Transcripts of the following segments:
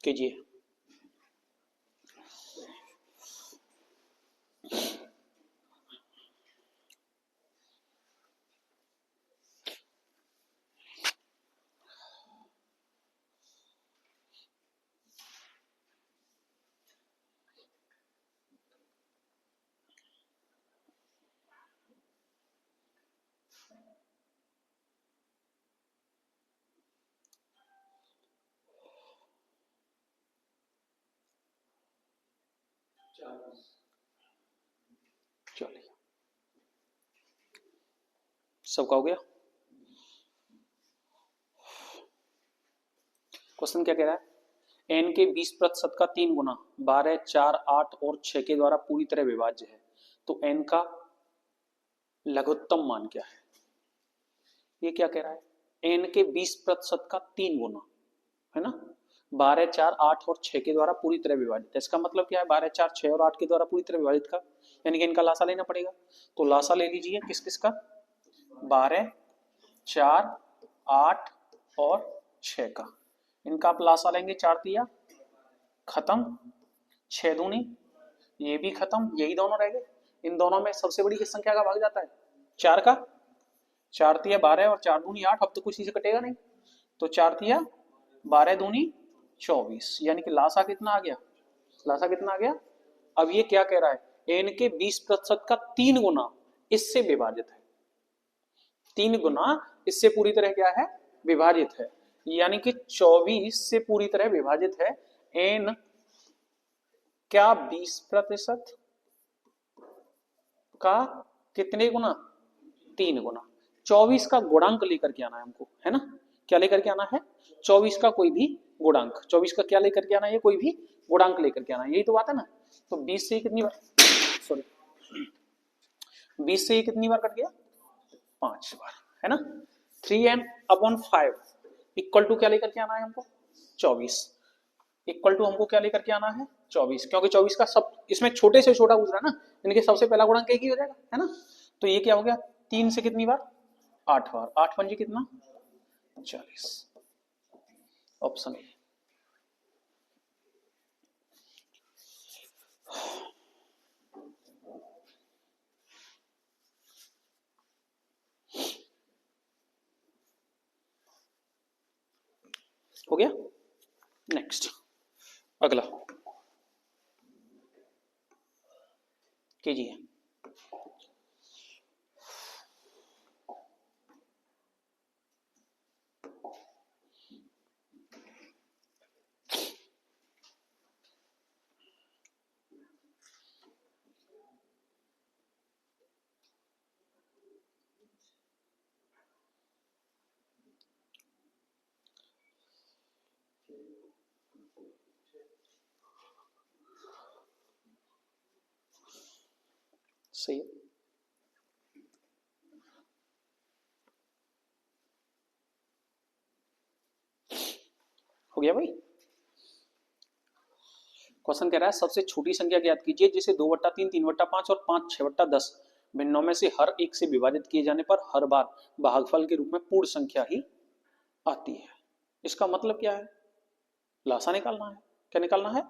कीजिए। चलिए, सबका हो गया। क्वेश्चन क्या कह रहा है, एन के 20% का 3 गुना 12, 4, 8 और 6 के द्वारा पूरी तरह विभाज्य है, तो एन का लघुत्तम मान क्या है। ये क्या कह रहा है, एन के 20% का 3 गुना, है ना, 12, 4, 8 और 6 के द्वारा पूरी तरह विभाजित। इसका मतलब क्या है, 12, 4, 6 और 8 के द्वारा पूरी तरह विभाजित का, यानी कि इनका लासा लेना पड़ेगा। तो लासा ले लीजिए किस किस का, 12, 4, 8 और 6 का। इनका आप लासा लेंगे, 4 दिया खत्म, 6 दूनी ये भी खत्म, यही दोनों रह गए। इन दोनों में सबसे बड़ी किस संख्या का भाग जाता है, 4 का। 4 तिया 12 और 4 दूनी 8, अब तो कुछ से कटेगा नहीं, तो 4 तिया 12 दूनी 24, यानी कि लासा कितना आ गया, लासा कितना आ गया। अब ये क्या कह रहा है, एन के 20% का 3 गुना इससे विभाजित है, 3 गुना इससे पूरी तरह क्या है, विभाजित है, यानी कि 24 से पूरी तरह विभाजित है। एन क्या 20% का कितने गुना, 3 गुना। 24 का गुणांक लेकर के आना है हमको, है ना, क्या लेकर के आना है, 24 का कोई भी गुणांक, 24 का क्या लेकर के आना है, कोई भी गुणांक लेकर के आना है, यही तो बात है ना। तो 20 से कितनी बार, सॉरी 20 से कितनी बार कट गया, 5 बार, है ना। 3n/5 इक्वल टू क्या लेकर के आना है हमको, 24 इक्वल टू हमको क्या लेकर के आना है, 24, क्योंकि 24 का सब इसमें छोटे से छोटा पूछ रहा है ना, इनके सबसे पहला गुणांक एक ही हो जाएगा, है ना। तो ये क्या हो गया, 3 से कितनी बार, 8 बार, 8 पंजी कितना, 40, ऑप्शन ए। हो गया, नेक्स्ट अगला कीजिए। सही है, हो गया भाई। क्वेश्चन कह रहा है सबसे छोटी संख्या ज्ञात कीजिए जिसे 2/3, 3/5 और 5, 6/10 भिन्नों में से हर एक से विभाजित किए जाने पर हर बार भागफल के रूप में पूर्ण संख्या ही आती है। इसका मतलब क्या है, लासा निकालना है। क्या निकालना है,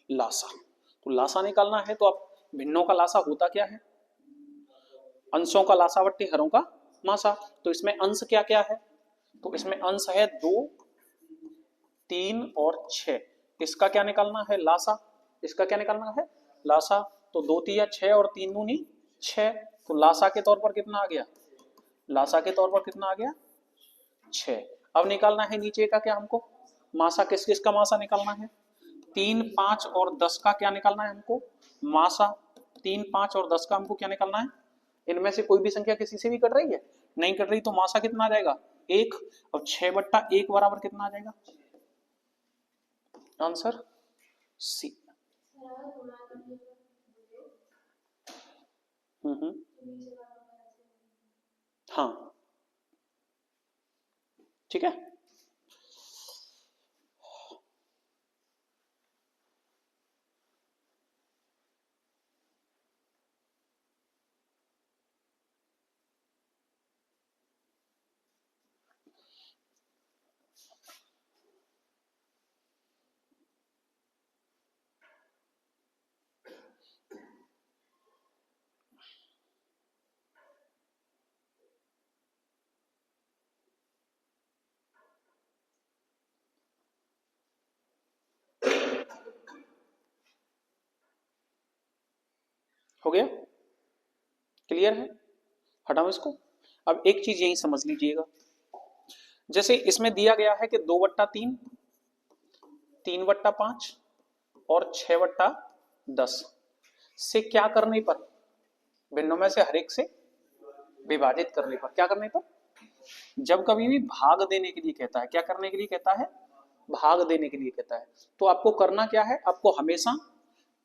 लासा। तो लासा निकालना है तो आप भिन्नों का लासा होता क्या है, अंशों का लासा बट्टे हरों का मासा। तो इसमें अंश क्या क्या है, तो इसमें अंश है 2, 3 और 6। इसका क्या निकालना है, लासा। इसका क्या निकालना है, लासा। तो 2 तिया 6 और 3 दूनी 6, तो लासा के तौर पर कितना आ गया, लासा के तौर पर कितना आ गया, 6। अब निकालना है नीचे का क्या हमको, मासा। किस किस का मासा निकालना है, 3, 5 और 10 का क्या निकालना है हमको, मासा। 3, 5 और 10 का हमको क्या निकालना है, इनमें से कोई भी संख्या किसी से भी कट रही है, नहीं कट रही, तो मासा कितना आ जाएगा, 1। अब 6/1 बराबर कितना आ जाएगा, आंसर सी। हाँ ठीक है। हो गया, क्लियर है, हटाओ इसको। अब एक चीज यही समझ लीजिएगा, जैसे इसमें दिया गया है कि 2/3, 3/5 और 6/10 से क्या करने पर, भिन्नों में से हर एक से विभाजित करने पर, क्या करने पर, जब कभी भी भाग देने के लिए कहता है, क्या करने के लिए कहता है, भाग देने के लिए कहता है, तो आपको करना क्या है, आपको हमेशा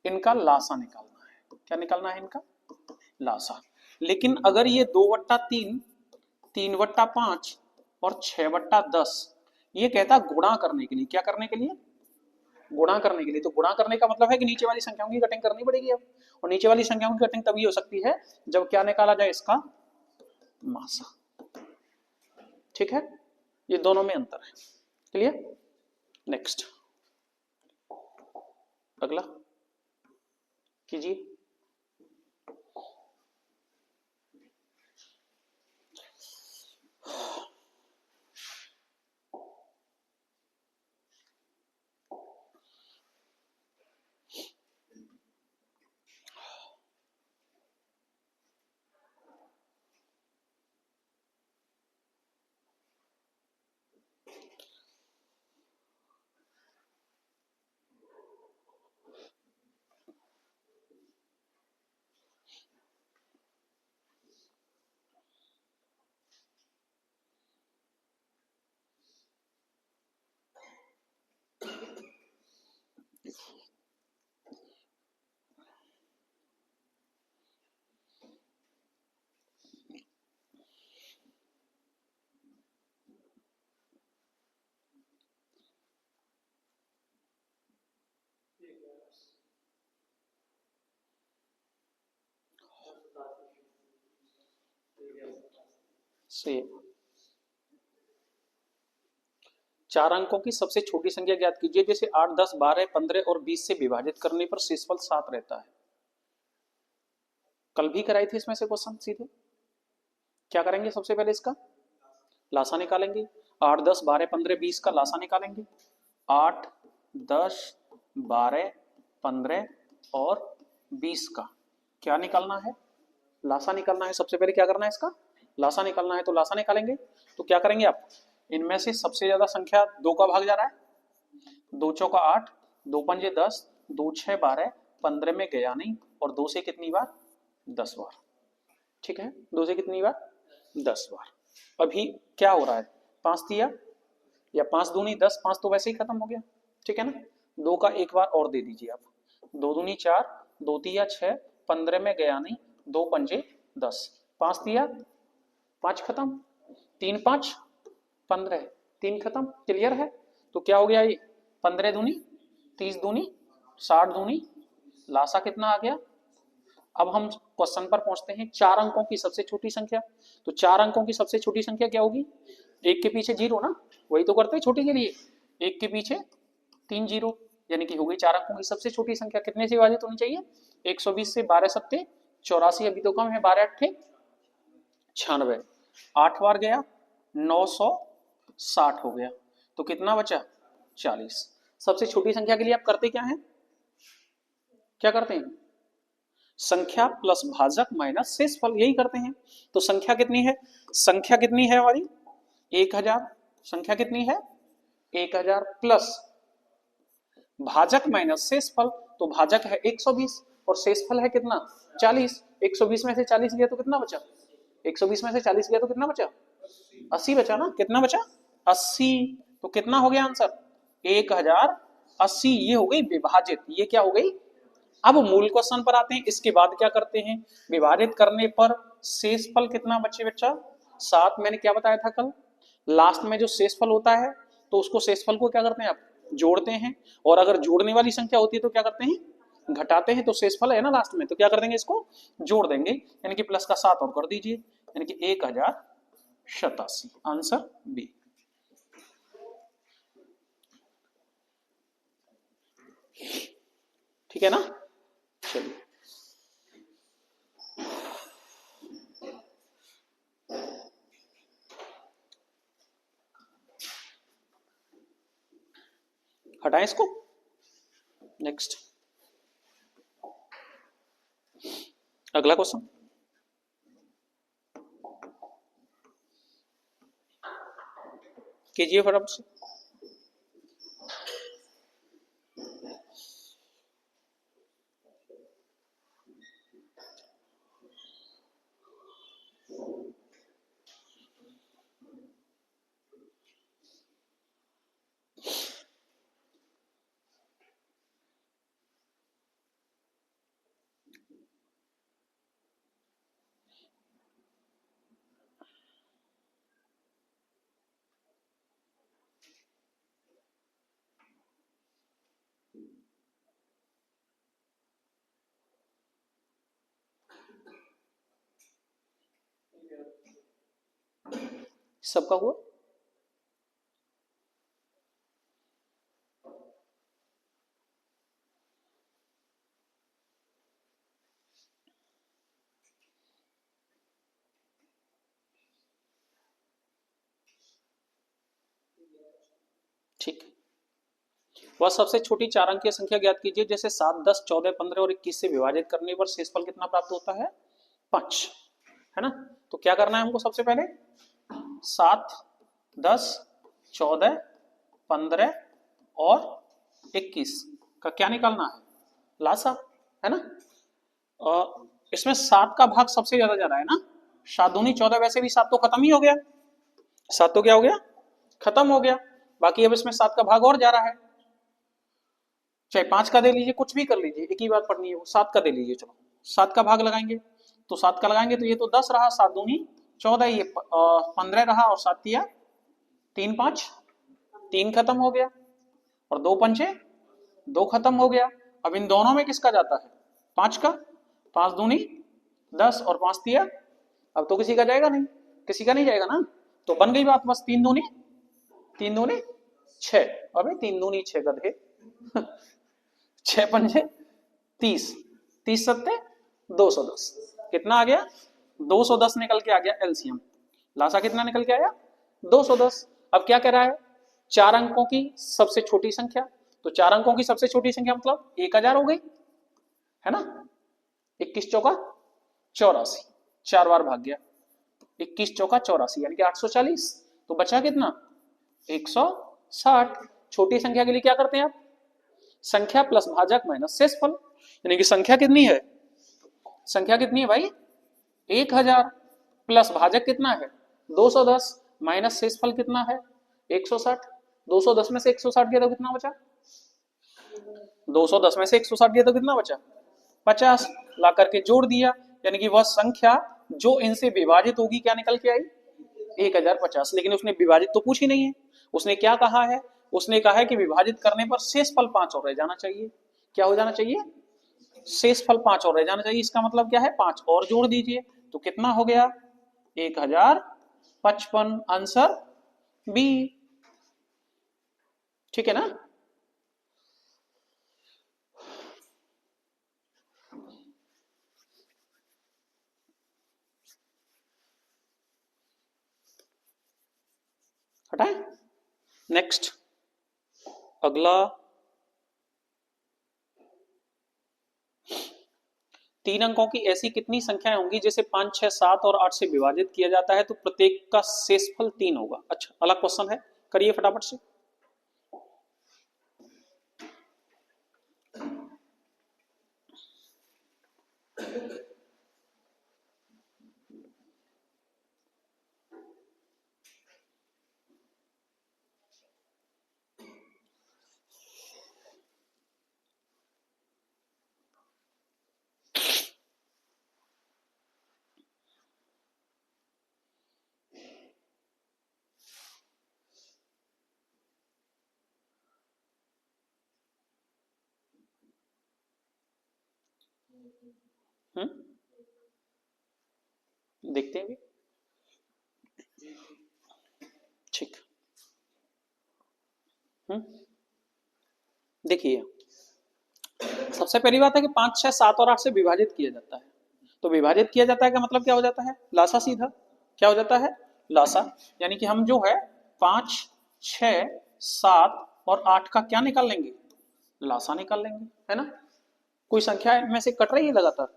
इनका लासा निकालना है। क्या निकालना है, इनका लासा। लेकिन अगर ये 2/3, 3/5 और 6/10 ये कहता गुणा करने के लिए, क्या करने के लिए, गुणा करने के लिए, तो गुणा करने का मतलब है कि नीचे वाली संख्याओं की कटिंग करनी पड़ेगी अब, और नीचे वाली संख्याओं की कटिंग तभी हो सकती है जब क्या निकाला जाए, इसका मासा। ठीक है, ये दोनों में अंतर है, क्लियर। नेक्स्ट, अगला कीजिए। सेम, 4 अंकों की सबसे छोटी संख्या ज्ञात कीजिए, जैसे 8, 10, 12, 15 और 20 से विभाजित करने पर शेषफल 7 रहता है। कल भी कराई थी इसमें से क्वेश्चन सीधे। क्या करेंगे, सबसे पहले इसका लासा निकालेंगे, 8, 10, 12, 15, 20 का लासा निकालेंगे। 8, 10, 12, 15 और 20 का क्या निकालना है, लासा निकालना है। सबसे पहले क्या करना है, इसका लासा निकालना है, तो लासा निकालेंगे। तो क्या करेंगे आप, इनमें से सबसे ज्यादा संख्या 2 का भाग जा रहा है, 2 चौका 8, 2 पंजे 10, 2 6 12, 15 में गया नहीं, और 2 से कितनी बार, 10 बार। ठीक है, 2 से कितनी बार, 10 बार। अभी क्या हो रहा है, 5 दिया, या 5 दूनी 10, 5 तो वैसे ही खत्म हो गया, ठीक है ना। 2 का एक बार और दे दीजिए आप, 2 दूनी 4, 2 तिया 6, 15 में गया नहीं, 2 पंजे 10, 5 दिया, 5 खत्म, 3 5 15, 3 खत्म, क्लियर है। तो क्या हो गया ये, 15 दूनी 30 दूनी 60 दूनी, लासा कितना आ गया। अब हम क्वेश्चन पर पहुंचते हैं, 4 अंकों की सबसे छोटी संख्या। तो 4 अंकों की सबसे छोटी संख्या क्या होगी, एक के पीछे 0 ना, वही तो करते हैं छोटी के लिए, एक के पीछे 3 0, यानी कि हो गई 4 अंकों की सबसे छोटी संख्या। कितने से विभाजित होनी चाहिए, 120 से। 12 सत्ते 84, अभी तो कम है, 12 अट्ठे 96, 8 बार गया, 960 हो गया, तो कितना बचा, 40। सबसे छोटी संख्या के लिए आप करते क्या हैं, क्या करते हैं, संख्या प्लस भाजक माइनस शेषफल, यही करते हैं। तो संख्या कितनी है, संख्या कितनी है हमारी 1000, संख्या कितनी है 1000 प्लस भाजक माइनस शेषफल, तो भाजक है 120 और शेषफल है कितना 40। 120 में से 40 गया तो कितना बचा, 120 में से 40 गया तो कितना बचा, 80 बचा ना, कितना बचा 80। तो कितना हो गया आंसर, 1080। ये हो गई विभाजित, ये क्या हो गई। अब मूल क्वेश्चन पर आते हैं, इसके बाद क्या करते हैं, विभाजित करने पर शेषफल कितना बचे बच्चा, 7। मैंने क्या बताया था कल, लास्ट में जो शेषफल होता है तो उसको शेषफल को क्या करते हैं आप, जोड़ते हैं, और अगर जोड़ने वाली संख्या होती है तो क्या करते हैं, घटाते हैं। तो शेषफल है ना लास्ट में, तो क्या कर देंगे, इसको जोड़ देंगे, यानी कि प्लस का 7 और कर दीजिए, यानी कि 1087, आंसर बी। ठीक है ना, चलिए हटाएं इसको। नेक्स्ट, अगला क्वेश्चन कीजिए फटाफट से। सबका हुआ? ठीक। वह सबसे छोटी 4 अंक की संख्या ज्ञात कीजिए जैसे 7, 10, 14, 15 और 21 से विभाजित करने पर शेषफल कितना प्राप्त होता है? 5, है ना। तो क्या करना है हमको सबसे पहले? 7, 10, 14, 15 और 21 का क्या निकालना है? लासा, है ना। इसमें 7 का भाग सबसे ज्यादा जा रहा है ना। 7 दूनी 14, वैसे भी 7 तो खत्म ही हो गया। 7 तो क्या हो गया? खत्म हो गया। बाकी अब इसमें 7 का भाग और जा रहा है, चाहे 5 का दे लीजिए, कुछ भी कर लीजिए, एक ही बात पढ़नी है, वो 7 का दे लीजिए। चलो 7 का भाग लगाएंगे, तो 7 का लगाएंगे तो ये तो 10 रहा, 7 दूनी 14, ये 15 रहा, और 7 दिया 3, 5, 3 खत्म हो गया, और 2 पंचे 2 खत्म हो गया। अब इन दोनों में किसका जाता है? 5 का। 5 दूनी 10 और 5 दिया, अब तो किसी का जाएगा नहीं, किसी का नहीं जाएगा ना। तो बन गई बात, बस 3 दूनी 6। अबे 3 दूनी 6 गधे 6 पंजे 30, 30 सत्ते 210, कितना आ गया? 210 निकल के आ गया एलसीएम। लासा कितना निकल के आया? 210। अब क्या कह रहा है? 4 अंकों की सबसे छोटी संख्या, तो 4 अंकों की सबसे छोटी संख्या मतलब 1000 हो गई, है ना। 21 चौका 84, 4 बार भाग गया, 21 चौका 84 यानी कि 840। तो बचा कितना? 160। छोटी संख्या के लिए क्या करते हैं आप? संख्या प्लस भाजक माइनस शेषफल, यानी कि संख्या कितनी है? संख्या कितनी है भाई? 1000 प्लस भाजक कितना है? 210 माइनस शेषफल कितना है? 160। 210 में से 160 दिया तो कितना बचा? 210 में से 160 दिया तो कितना बचा? 50। ला करके जोड़ दिया, यानी कि वह संख्या जो इनसे विभाजित होगी क्या निकल के आई? 1050। लेकिन उसने विभाजित तो पूछी नहीं है, उसने क्या कहा है? उसने कहा है कि विभाजित करने पर शेषफल 5 और रह जाना चाहिए। क्या हो जाना चाहिए? शेषफल 5 और रह जाना चाहिए। इसका मतलब क्या है? 5 और जोड़ दीजिए, तो कितना हो गया? 1055। Answer b. ठीक है ना। हटाए। नेक्स्ट, अगला 3 अंकों की ऐसी कितनी संख्याएं होंगी जिसे 5, 6, 7 और 8 से विभाजित किया जाता है तो प्रत्येक का शेषफल 3 होगा? अच्छा, अलग क्वेश्चन है, करिए फटाफट से। देखते हैं भी। ठीक। देखिए, सबसे पहली बात है कि 5, 6, 7 और 8 से विभाजित किया जाता है, तो विभाजित किया जाता है का मतलब क्या हो जाता है? लासा सीधा। क्या हो जाता है? लासा। यानी कि हम जो है 5, 6, 7 और 8 का क्या निकाल लेंगे? लासा निकाल लेंगे, है ना। कोई संख्या में से कट रही है लगातार?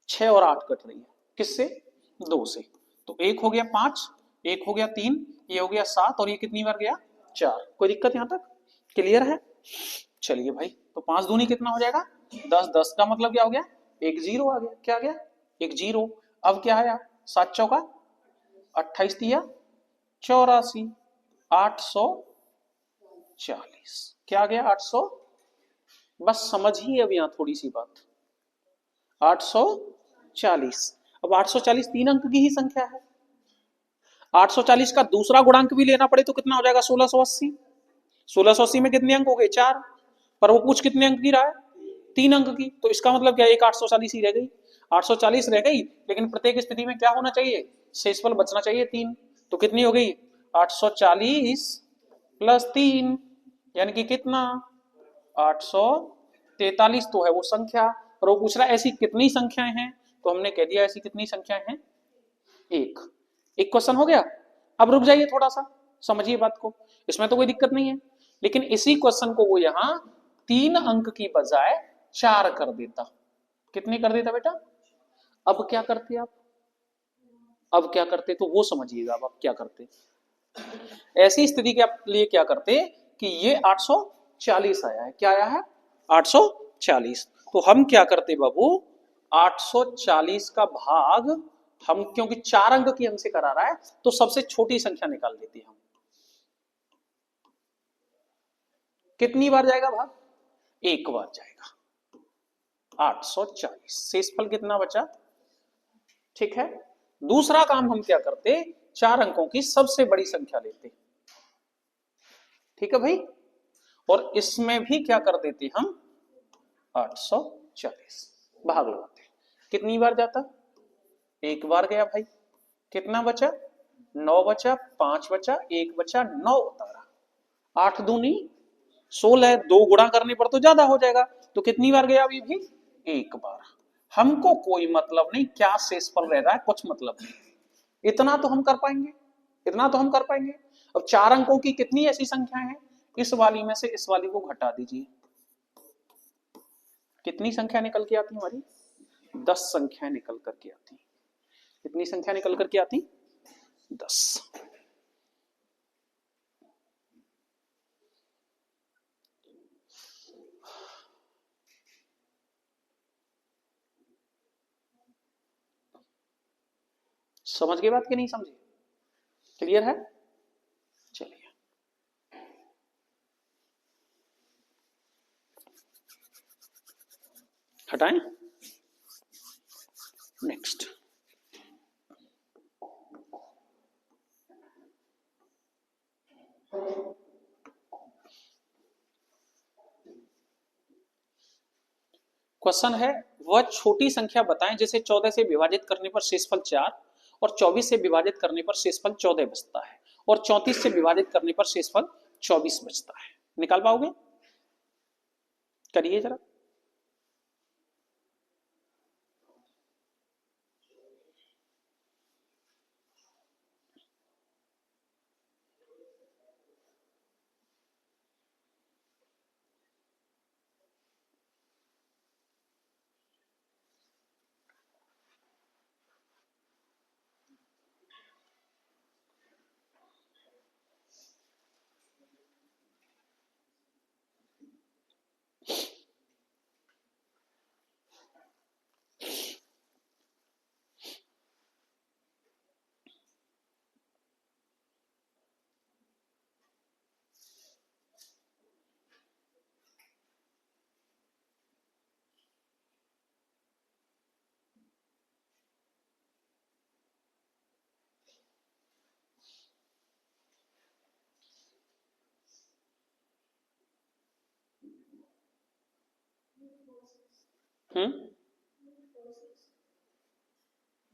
6 और 8 कट रही है, किससे? 2 से। तो एक हो गया 5, एक हो गया 3, ये हो गया 7 और ये कितनी बार गया? 4। कोई दिक्कत यहां तक? क्लियर है? चलिए भाई, तो 5 दूनी कितना हो जाएगा? 10। 10 का मतलब क्या हो गया? एक जीरो आ गया। क्या आ गया? एक जीरो। अब क्या आया? 7 चौका 28 दिया 84, 840। क्या आ गया? 800। बस समझिए अब यहाँ थोड़ी सी बात। 840। अब 840 3 अंक की ही संख्या है। 840 का दूसरा गुणांक भी लेना पड़े तो कितना हो जाएगा? 1680। 1680 में कितने अंक हो गए? 4। पर वो पूछ कितने अंक की रहा है? 3 अंक की। तो इसका मतलब क्या? एक 840 ही रह गई। 840 रह गई, लेकिन प्रत्येक स्थिति में क्या होना चाहिए? शेषफल बचना चाहिए 3। तो कितनी हो गई? 840 प्लस 3 यानी कि कितना? 843 तो है वो संख्या। और वो पूछ रहा है ऐसी कितनी संख्याएं हैं, तो हमने कह दिया ऐसी कितनी संख्याएं हैं? एक। एक क्वेश्चन हो गया। अब रुक जाइए थोड़ा सा, समझिए बात को, इसमें तो कोई दिक्कत नहीं है। लेकिन इसी क्वेश्चन को वो यहां 3 अंक की बजाय 4 कर देता। कितनी कर देता बेटा? अब क्या करते आप? अब क्या करते तो वो समझिएगा। अब क्या करते ऐसी स्थिति के लिए? क्या करते कि ये 840 आया है। क्या आया है? 840। तो हम क्या करते बाबू? 840 का भाग हम, क्योंकि 4 अंक की हमसे करा रहा है, तो सबसे छोटी संख्या निकाल देते हम। कितनी बार जाएगा भाग? एक बार जाएगा। 840। शेषफल कितना बचा? ठीक है। दूसरा काम हम क्या करते? 4 अंकों की सबसे बड़ी संख्या लेते। ठीक है भाई। और इसमें भी क्या कर देते हम? 840 भाग लगाते। कितनी बार जाता? एक बार गया भाई। कितना बचा? 9 बचा, 5 बचा, 1 बचा, 9 उतारा। 8 दूनी 16। 2 गुणा करने पर तो ज्यादा हो जाएगा। तो कितनी बार गया अभी भी? एक बार। हमको कोई मतलब नहीं क्या शेषफल रह रहा है, कुछ मतलब नहीं। इतना तो हम कर पाएंगे, इतना तो हम कर पाएंगे। अब 4 अंकों की कितनी ऐसी संख्याएं हैं? इस वाली में से इस वाली को घटा दीजिए। कितनी संख्या निकल के आती हमारी? 10 संख्या निकल करके आती। कितनी संख्या निकल करके आती? 10। समझ गए बात कि नहीं समझे? क्लियर है? चलिए हटाएं। नेक्स्ट। क्वेश्चन है, वह छोटी संख्या बताएं जिसे 14 से विभाजित करने पर शेषफल 4 और 24 से विभाजित करने पर शेषफल 14 बचता है और 34 से विभाजित करने पर शेषफल 24 बचता है। निकाल पाओगे? करिए जरा।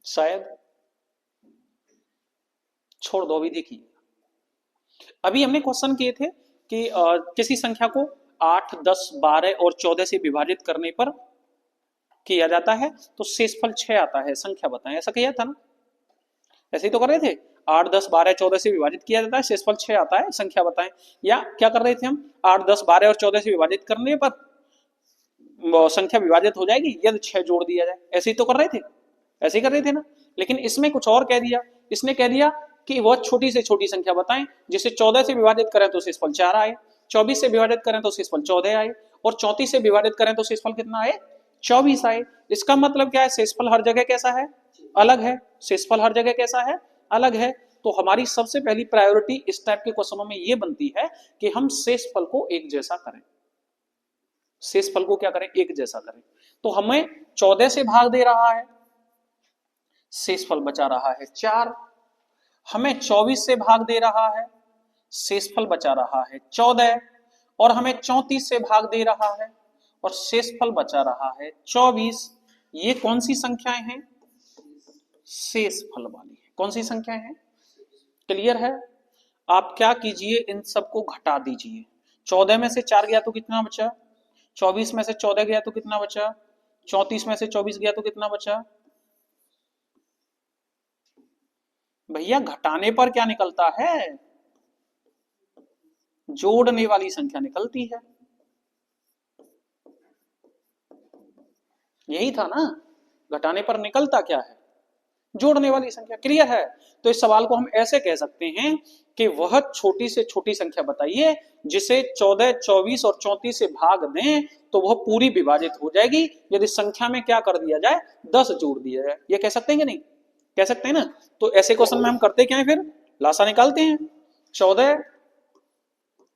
शायद छोड़ दो, अभी देखिए। अभी हमने क्वेश्चन किए थे कि किसी संख्या को 8, 10, 12 और 14 से विभाजित करने पर किया जाता है तो शेषफल 6 आता है, संख्या बताएं। ऐसा किया था ना? ऐसे ही तो कर रहे थे। 8, 10, 12, 14 से विभाजित किया जाता है, शेषफल 6 आता है, संख्या बताएं। या क्या कर रहे थे हम? 8, 10, 12 और 14 से विभाजित करने पर वो संख्या विभाजित हो जाएगी यदि 6 जोड़ दिया जाए। ऐसे ही तो कर रहे थे, ऐसे ही कर रहे थे ना। लेकिन इसमें कुछ और कह दिया, इसने कह दिया कि वह छोटी से छोटी संख्या बताएं, जिसे 14 से विभाजित करें तो शेषफल 4 आए, 24 से विभाजित करें तो शेषफल 14 आए, और 34 से विभाजित करें तो शेषफल कितना आए, 24 आए। इसका मतलब क्या है, शेषफल हर जगह कैसा है, अलग है। शेषफल हर जगह कैसा है, अलग है। तो हमारी सबसे पहली प्रायोरिटी इस टाइप के क्वेश्चनों में यह बनती है कि हम शेषफल को एक जैसा करें, शेषफल को क्या करें, एक जैसा करें। तो हमें 14 से भाग दे रहा है, शेषफल बचा रहा है 4। हमें 24 से भाग दे रहा है, शेषफल बचा रहा है 14। और हमें 34 से भाग दे रहा है और शेषफल बचा रहा है 24। ये कौन सी संख्याएं हैं, शेषफल वाली है। कौन सी संख्याएं हैं, क्लियर है। आप क्या कीजिए, इन सबको घटा दीजिए। 14 में से 4 गया तो कितना बचा, 24 में से 14 गया तो कितना बचा, 34 में से 24 गया तो कितना बचा। भैया घटाने पर क्या निकलता है, जोड़ने वाली संख्या निकलती है। यही था ना, घटाने पर निकलता क्या है, जोड़ने वाली संख्या। क्लियर है। तो इस सवाल को हम ऐसे कह सकते हैं कि वह छोटी से छोटी संख्या बताइए जिसे 14, 24 और 34 से भाग दें तो वह पूरी विभाजित हो जाएगी यदि संख्या में क्या कर दिया जाए, 10 जोड़ दिया जाए। ये कह सकते हैं कि नहीं, कह सकते हैं ना। तो ऐसे क्वेश्चन में हम करते क्या है, फिर लासा निकालते हैं। 14,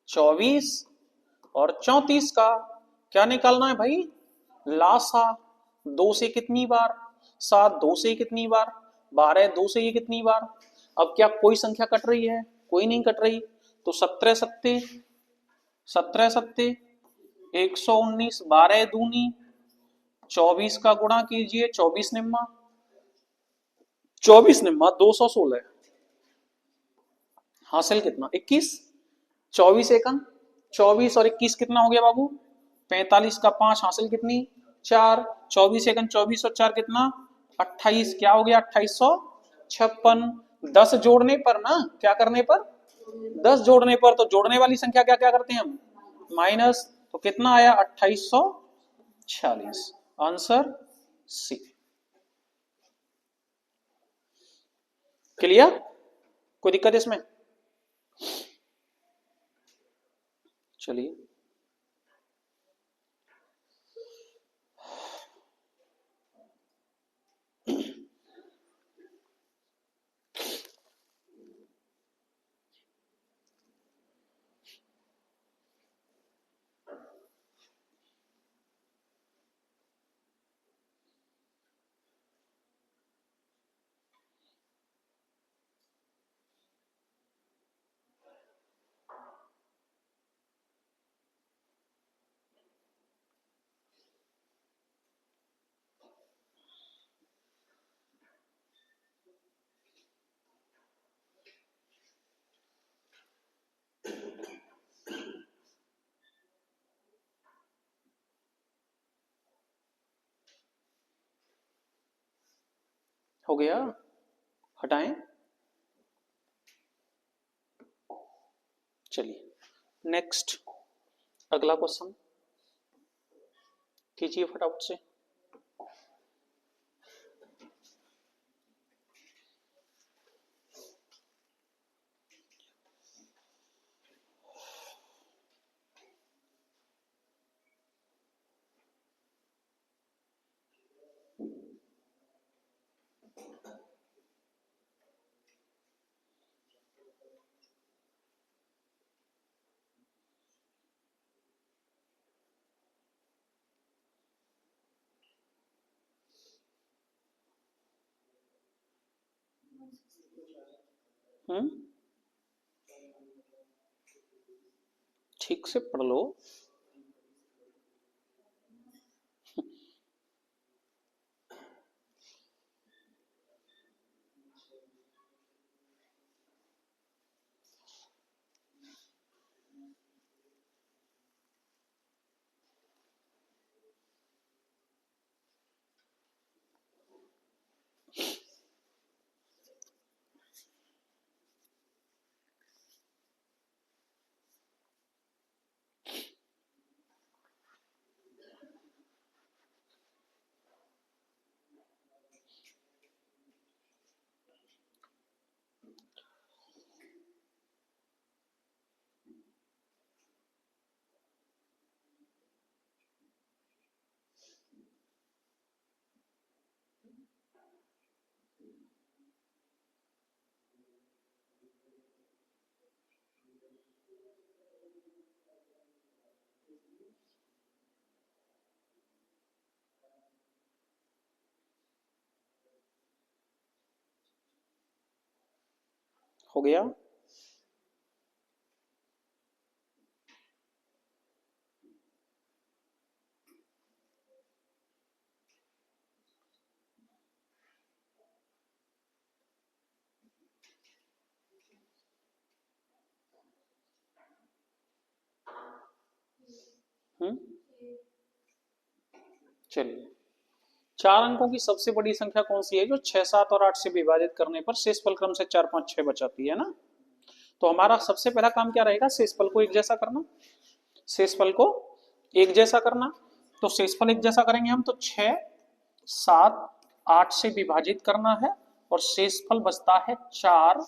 24 और 34 का क्या निकालना है भाई, लासा। 2 से कितनी बार, 7, 2 से कितनी बार, 12, 2 से ये कितनी बार। अब क्या कोई संख्या कट रही है, कोई नहीं कट रही। तो 17 सत्ते 17 सत्ते 119, 12 दूनी 24 का गुणा कीजिए, 24 निम्मा 24 निम्मा 216, हासिल कितना 21। 24 एकम 24 और 21 कितना हो गया बाबू, 45 का 5 हासिल कितनी 4। 24 एकम 24 और 4 कितना 28, क्या हो गया 2856। 10 जोड़ने पर ना, क्या करने पर, 10 जोड़ने पर। तो जोड़ने वाली संख्या क्या क्या करते हैं हम, माइनस। तो कितना आया 2846, आंसर सी। क्लियर, कोई दिक्कत इसमें, चलिए। हो गया, हटाएं। चलिए नेक्स्ट, अगला क्वेश्चन कीजिए फटाफट से। ठीक से पढ़ लो। हो गया। हम्म, चलिए, चार अंकों की सबसे बड़ी संख्या कौन सी है जो 6, 7 और 8 से विभाजित करने पर शेषफल क्रम से 4, 5, 6 बचाती है ना। तो हमारा सबसे पहला काम क्या रहेगा, शेषफल को एक जैसा करना। शेषफल को एक जैसा करना, तो शेषफल एक जैसा करेंगे हम तो 6, 7, 8 से विभाजित करना है और शेषफल बचता है 4,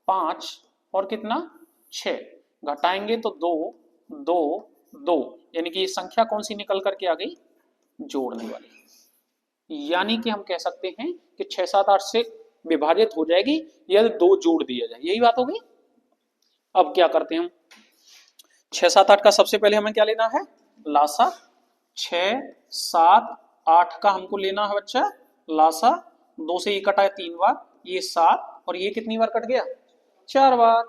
5 और कितना 6। घटाएंगे तो 2, 2, 2, यानी कि ये संख्या कौन सी निकल करके आ गई, जोड़ने वाली। यानी कि हम कह सकते हैं कि 6, 7, 8 से विभाजित हो जाएगी यदि 2 जोड़ दिया जाए, यही बात होगी। अब क्या करते हैं हम, 6, 7, 8 का सबसे पहले हमें क्या लेना है, लासा। 6, 7, 8 का हमको लेना है बच्चा लासा। 2 से ये कटा है 3 बार, ये 7 और ये कितनी बार कट गया, 4 बार।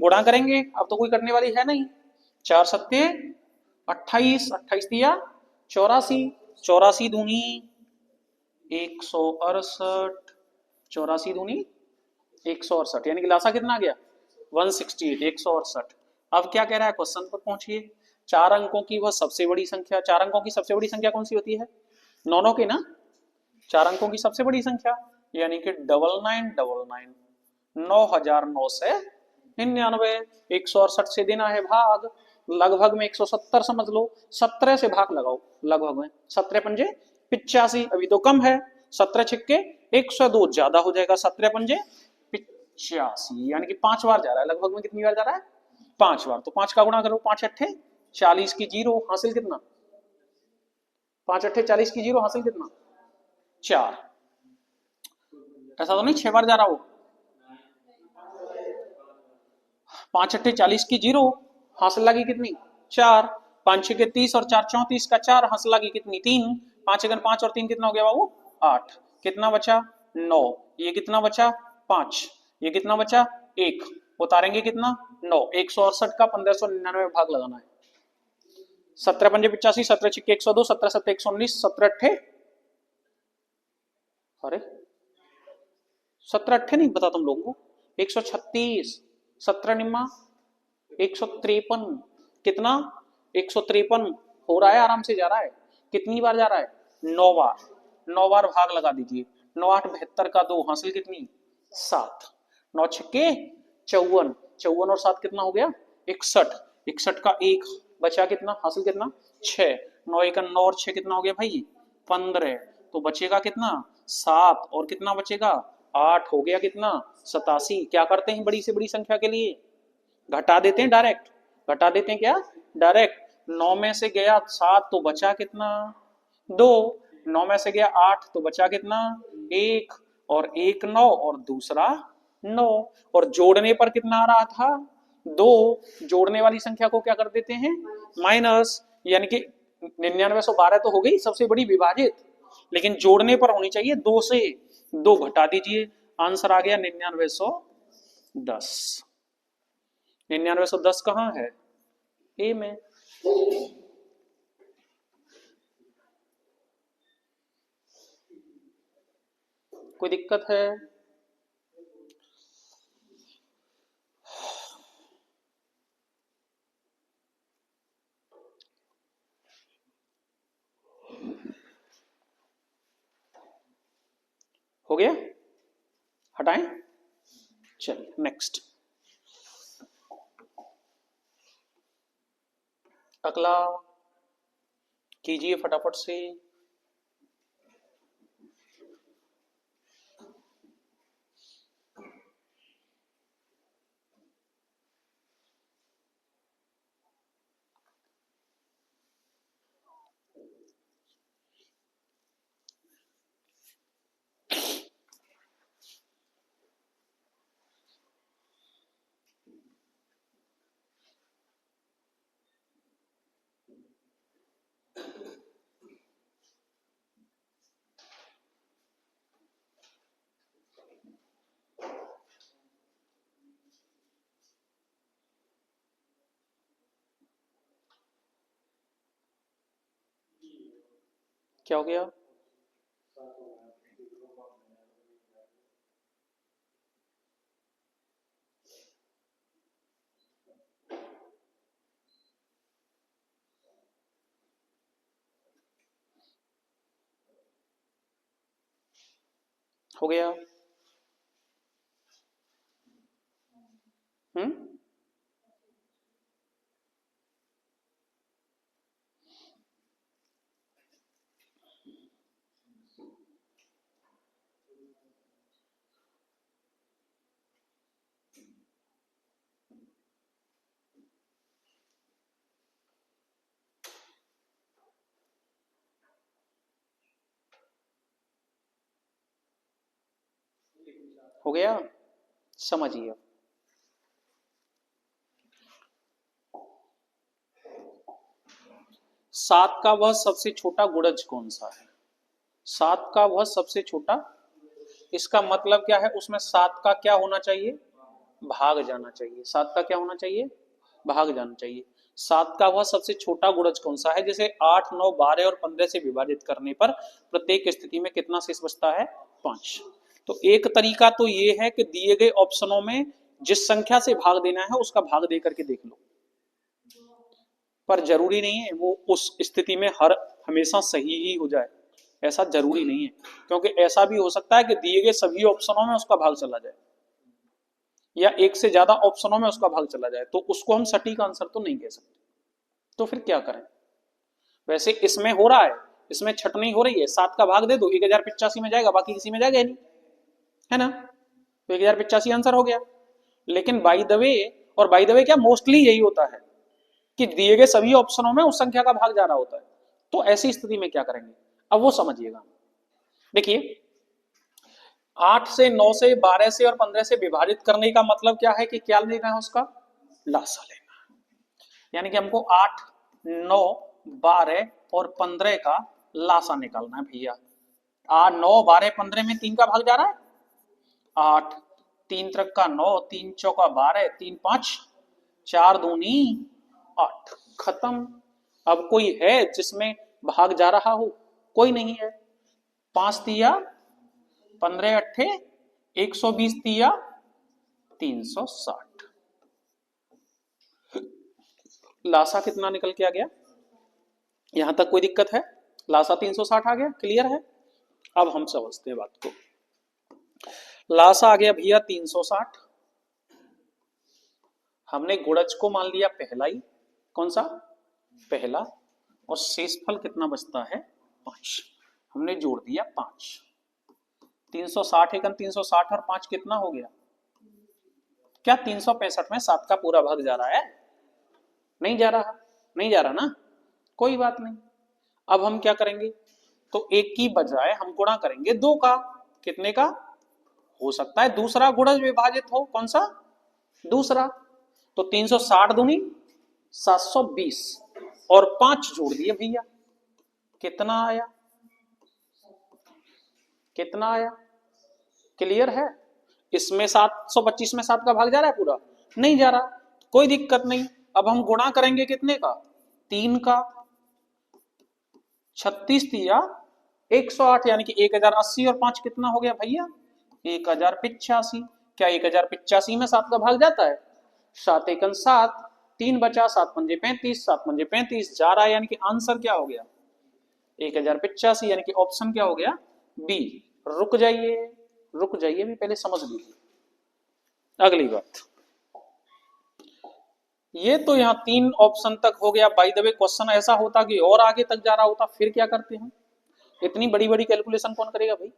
गुणा करेंगे, अब तो कोई कटने वाली है नहीं। 4 सत्ते 28, 28 दिया 84, 84 दूनी 168, 84 दूनी 168, यानी कि लासा कितना आ गया 168, 168। अब क्या कह रहा है क्वेश्चन पर पहुंचिए। चार अंकों की वह सबसे बड़ी संख्या, चार अंकों की सबसे बड़ी संख्या कौन सी होती है, 9 9 की ना। चार अंकों की सबसे बड़ी संख्या यानी कि 9999, 9009 से 99, 168 से देना है भाग, लगभग में 170 समझ लो, 17 से भाग लगाओ, लगभग में 17 पंजे 85, अभी तो कम है, 17 छिक्के 102 ज्यादा हो जाएगा, 17 पंजे 85, यानी कि 5 बार जा रहा है, लगभग में कितनी बार जा रहा है, 5 बार। तो 5 का गुणा करो, 5 अट्ठे 40 की जीरो, हासिल कितना, 5 अट्ठे 40 की जीरो, हासिल कितना 4। ऐसा तो नहीं 6 बार जा रहा हो, 5 अट्ठे 40 की जीरो, हासिल लगी कितनी 4, 5 छः के 30 और 4 34 का 4, हासिल लगी कितनी 3, 5 अगर 5 और 3 कितना हो गया बाबू 8, कितना बचा 9, ये कितना बचा 5, ये कितना बचा 1, उतारेंगे कितना 9, 168 का 1599 भाग लगाना है। 17 पंजे 85, 17 छिक्के 102, 17 सत्ते 119, 17 अट्ठे, अरे 17 अट्ठे नहीं पता तुम लोगों को, 136, 17 निम्मा 153, कितना 153 हो रहा है, आराम से जा रहा है। कितनी बार जा रहा है 9 बार, 9 बार भाग लगा दीजिए, 9 8 72 का 2, हासिल कितनी 7, 9 छक्के 54, 54 और 7 कितना हो गया 61, 61 का 1 बचा कितना, हासिल कितना 6, 9 1 9 और 6 कितना हो गया भाई 15, तो बचेगा कितना 7 और कितना बचेगा 8, हो गया कितना 87। क्या करते हैं बड़ी से बड़ी संख्या के लिए, घटा देते हैं डायरेक्ट, घटा देते हैं क्या डायरेक्ट। 9 में से गया 7 तो बचा कितना 2, 9 में से गया 8 तो बचा कितना 1, और 1 9 और दूसरा 9, और जोड़ने पर कितना आ रहा था 2, जोड़ने वाली संख्या को क्या कर देते हैं माइनस, यानी कि 9912 तो हो गई सबसे बड़ी विभाजित, लेकिन जोड़ने पर होनी चाहिए 2 से, 2 घटा दीजिए, आंसर आ गया 9910। 9910 कहाँ है, ए में। कोई दिक्कत है, हो गया, हटाएं, चलिए नेक्स्ट। अगला कीजिए फटाफट से। क्या हो गया? हो गया? हम्म, हो गया? समझिए, 7 का वह सबसे छोटा गुणज कौन सा है? 7 का वह सबसे छोटा, इसका मतलब क्या है, उसमें 7 का क्या होना चाहिए? भाग जाना चाहिए। 7 का क्या होना चाहिए? भाग जाना चाहिए। 7 का वह सबसे छोटा गुणज कौन सा है? जैसे 8, 9, 12 और 15 से विभाजित करने पर प्रत्येक स्थिति में कितना शेष बचता है? 5। तो एक तरीका तो ये है कि दिए गए ऑप्शनों में जिस संख्या से भाग देना है उसका भाग दे करके देख लो, पर जरूरी नहीं है वो उस स्थिति में हर हमेशा सही ही हो जाए, ऐसा जरूरी नहीं है, क्योंकि ऐसा भी हो सकता है कि दिए गए सभी ऑप्शनों में उसका भाग चला जाए या एक से ज्यादा ऑप्शनों में उसका भाग चला जाए, तो उसको हम सटीक आंसर तो नहीं कह सकते। तो फिर क्या करें? वैसे इसमें हो रहा है, इसमें छटनी हो रही है, 7 का भाग दे दो, 1085 में जाएगा, बाकी किसी में जाएगा नहीं, है ना? तो 1085 आंसर हो गया। लेकिन बाय द वे, और बाय द वे क्या, मोस्टली यही होता है कि दिए गए सभी ऑप्शनों में उस संख्या का भाग जा रहा होता है। तो ऐसी स्थिति में क्या करेंगे, अब वो समझिएगा। देखिए, 8 से, 9 से, 12 से और 15 से विभाजित करने का मतलब क्या है कि क्या लेना है, उसका लासा लेना है। यानी कि हमको 8, 9, 12 और 15 का लासा निकालना है भैया। 8, 9, 12, 15 में 3 का भाग जा रहा है 8, 3 त्रिक का 9, 3 चौका 12, 3 5, 4 दूनी 8, खत्म। अब कोई है जिसमें भाग जा रहा हो? कोई नहीं है। 5 तिया 15 अट्ठे 120 तिया 360, लासा कितना निकल के आ गया? यहां तक कोई दिक्कत है? लासा 360 आ गया, क्लियर है? अब हम समझते हैं बात को। लासा आ गया भैया 360, हमने गुणज को मान लिया पहला ही, कौन सा? पहला, और शेषफल कितना बचता है? 5, हमने जोड़ दिया 5। 360 एकन 360 और 5 कितना हो गया? क्या 365 में 7 का पूरा भाग जा रहा है? नहीं जा रहा, नहीं जा रहा ना, कोई बात नहीं। अब हम क्या करेंगे, तो एक की बजाय हम गुणा करेंगे 2 का। कितने का? हो सकता है दूसरा गुणज विभाजित हो, कौन सा? दूसरा। तो 360 दूनी 720 और 5 जोड़ दिए भैया, कितना आया? कितना आया? क्लियर है? इसमें 725 में 7 का भाग जा रहा है पूरा? नहीं जा रहा, कोई दिक्कत नहीं। अब हम गुणा करेंगे कितने का? 3 का। 36 दिया 108, यानी कि 1080 और 5 कितना हो गया भैया? 1085। क्या 1085 में 7 का भाग जाता है? 7 एकन 7, 3 बचा, 7 पंजे 35, 7 पंजे 35 जा रहा है, यानी कि आंसर क्या हो गया? 1085, यानी कि ऑप्शन क्या हो गया? बी। रुक जाइए, रुक जाइए, भी पहले समझ लीजिए अगली बात। ये तो यहाँ 3 ऑप्शन तक हो गया। बाय द वे क्वेश्चन ऐसा होता कि और आगे तक जा रहा होता, फिर क्या करते हैं? इतनी बड़ी बड़ी कैलकुलेशन कौन करेगा भाई?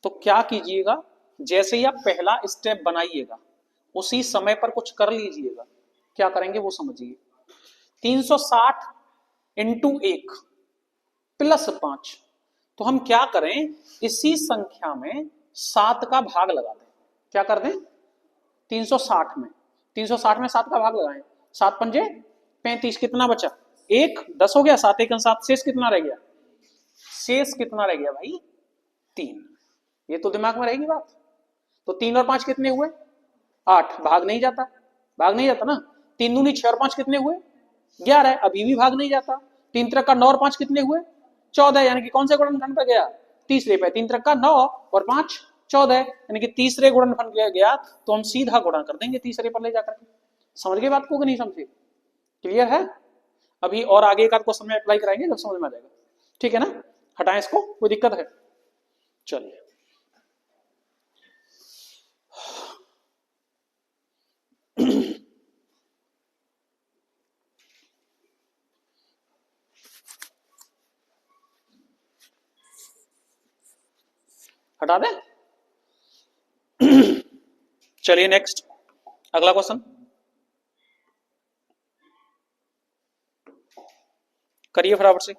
तो क्या कीजिएगा, जैसे ही आप पहला स्टेप बनाइएगा उसी समय पर कुछ कर लीजिएगा। क्या करेंगे वो समझिए। 360 इंटू 1 प्लस 5, तो हम क्या करें, इसी संख्या में 7 का भाग लगा दें। क्या कर दें? 360 में, 360 में 7 का भाग लगाएं। 7 पंजे 35, कितना बचा? 1, 10 हो गया, 7 एकन 7, शेष कितना रह गया? शेष कितना रह गया भाई? 3। ये तो दिमाग में रहेगी बात। तो 3 और 5 कितने हुए? 8, भाग नहीं जाता, भाग नहीं जाता ना। 3 दूनी 6 और 5 कितने हुए? 11, अभी भी भाग नहीं जाता। 3 त्रिक का 9 और 5 कितने हुए 14, यानी कि कौन से गुणनखंड पे गया तीसरे पे। 3 त्रिक का 9 और 5 14, यानी कि तीसरे गुणनखंड पे गया तो हम सीधा गुणा कर देंगे तीसरे पर ले जाकर के। समझ गए बात को कि नहीं समझे? क्लियर है? अभी और आगे एक आध क्वेश्चन में अप्लाई कराएंगे जब समझ में आ जाएगा। ठीक है ना, हटाएं इसको, कोई दिक्कत है? चलिए हटा दें। चलिए नेक्स्ट, अगला क्वेश्चन करिए फटाफट से।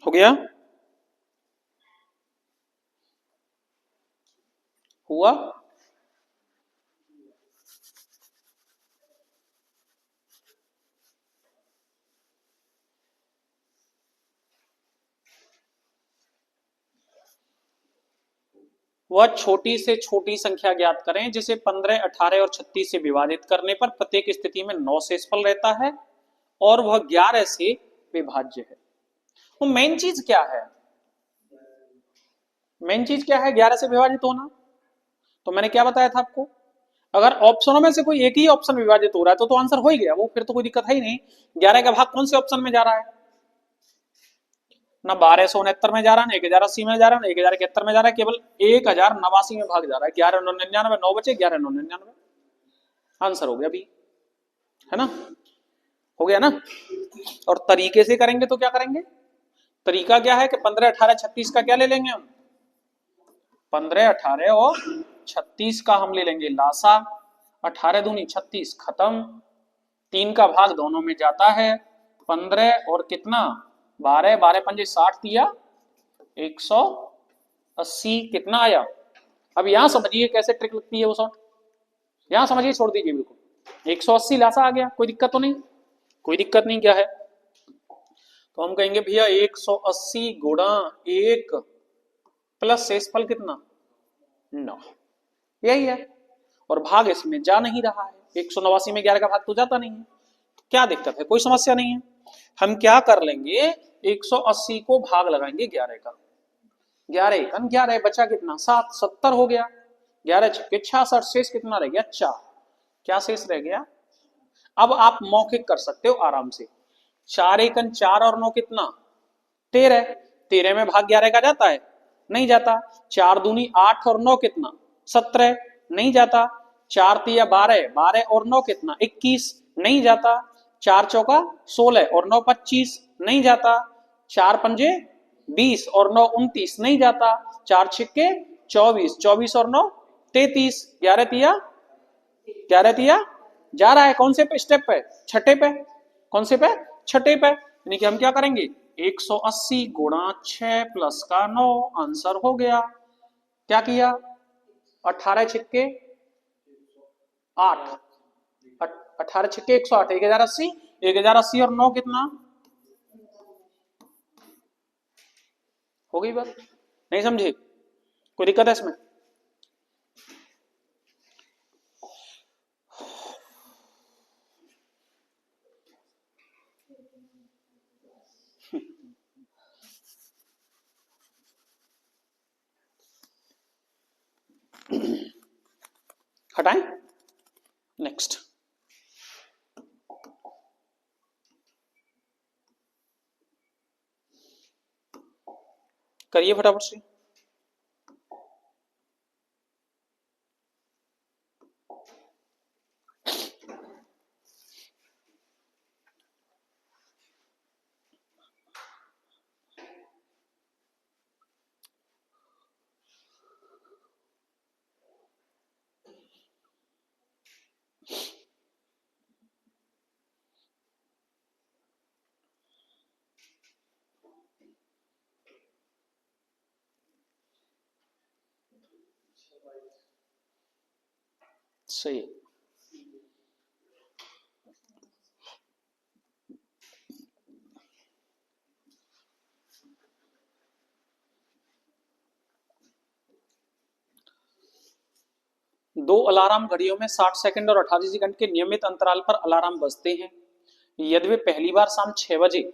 हो गया? हुआ? वह छोटी से छोटी संख्या ज्ञात करें जिसे 15, 18 और 36 से विभाजित करने पर प्रत्येक स्थिति में 9 शेषफल रहता है और वह 11 से विभाज्य है। तो मेन चीज क्या है? मेन चीज क्या है 11 से विभाजित होना? तो मैंने क्या बताया था आपको, अगर ऑप्शनों में से कोई एक ही ऑप्शन विभाजित हो रहा है तो आंसर हो ही गया वो, फिर तो कोई दिक्कत है ही नहीं। 11 का भाग कौन से ऑप्शन में जा रहा है? ना 1269 में जा रहा है, ना 1080 में जा रहा है, ना 1071 में जा रहा है, केवल 1089 में भाग जा रहा है। 1199, 9 बचे 1199, आंसर हो गया भी, है ना? हो गया ना? और तरीके से करेंगे तो क्या करेंगे? तरीका क्या है कि 15, 18, 36 का क्या ले लेंगे हम? 15, 18 और 36 का हम ले लेंगे लासा। 18 दूनी 36, खत्म। 3 का भाग दोनों में जाता है। 15 और कितना 12, 12 पंजे 60 दिया 180, कितना आया? अब यहां समझिए कैसे ट्रिक लगती है वो शॉर्ट, यहां समझिए, छोड़ दीजिए बिल्कुल। 180 लासा आ गया, कोई दिक्कत तो नहीं? कोई दिक्कत नहीं, क्या है? तो हम कहेंगे भैया 180 गुणा 1 प्लस शेषफल कितना 9, यही है। और भाग इसमें जा नहीं रहा है, 189 में 11 का भाग तो जाता नहीं है, क्या दिक्कत है? कोई समस्या नहीं है। हम क्या कर लेंगे 180 को भाग लगाएंगे 11 का, 11 एकन 11, बचा कितना 7, 70 हो गया। 11 छक्के 66, शेष कितना रह गया 4। क्या शेष रह गया? अब आप मौखिक कर सकते हो आराम से। 4 एकन 4 और 9 कितना 13, 13 में भाग 11 का जाता है? नहीं जाता। 4 दूनी 8 और 9 कितना 17, नहीं जाता। 4 तिया 12, 12 और 9 कितना 21, नहीं जाता। 4 चौका 16 और 9 25, नहीं जाता। 4 पंजे 20 और 9 29, नहीं जाता। 4 छिक्के 24, 24 और 9 33, 11 तिया 11 तिया जा रहा है कौन से पे स्टेप पे? छठे पे। कौन से पे? छठे पे। यानी कि हम क्या करेंगे 180 गुणा 6 प्लस का 9, आंसर हो गया। क्या किया 18 छिक्के 8, 18 छिक्के 108, 1080, 1080 और 9 कितना हो गई बात? नहीं समझे? कोई दिक्कत है इसमें? हटाएं। नेक्स्ट करिए फटाफट से। सही। दो अलार्म घड़ियों में 60 सेकंड और 28 सेकंड के नियमित अंतराल पर अलार्म बजते हैं। यदि वे पहली बार शाम 6 बजे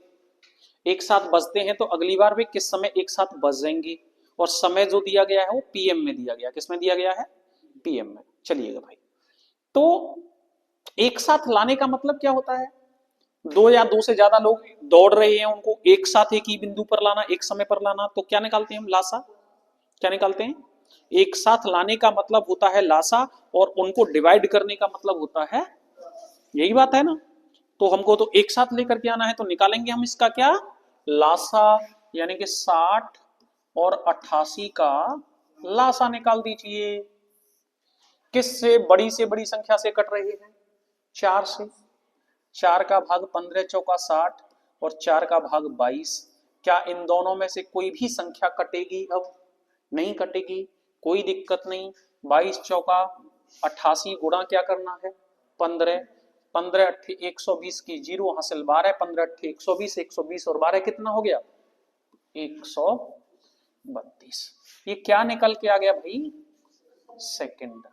एक साथ बजते हैं तो अगली बार वे किस समय एक साथ बजेंगे? और समय जो दिया गया है वो पीएम में दिया गया। किसमें दिया गया है? पीएम में। चलिएगा भाई, तो एक साथ लाने का मतलब क्या होता है? दो या दो से ज्यादा लोग दौड़ रहे हैं, उनको एक साथ एक ही बिंदु पर लाना, एक समय पर लाना, तो क्या निकालते हैं हम? लासा। क्या निकालते हैं? एक साथ लाने का मतलब होता है लासा, और उनको डिवाइड करने का मतलब होता है, यही बात है ना। तो हमको तो एक साथ लेकर के आना है, तो निकालेंगे हम इसका क्या? लासा। यानी कि 60 और 88 का लासा निकाल दीजिए। किससे? बड़ी से बड़ी संख्या से कट रहे हैं, 4 से। 4 का भाग 15 चौका 60 और 4 का भाग 22। क्या इन दोनों में से कोई भी संख्या कटेगी? अब नहीं कटेगी, कोई दिक्कत नहीं। 22 चौका 88 गुणा क्या करना है? 15। 15 अट्ठी 120 की जीरो हासिल 12, 15 अट्ठी 120, 120 और 12 कितना हो गया? 132। ये क्या निकल के आ गया भाई? सेकंड।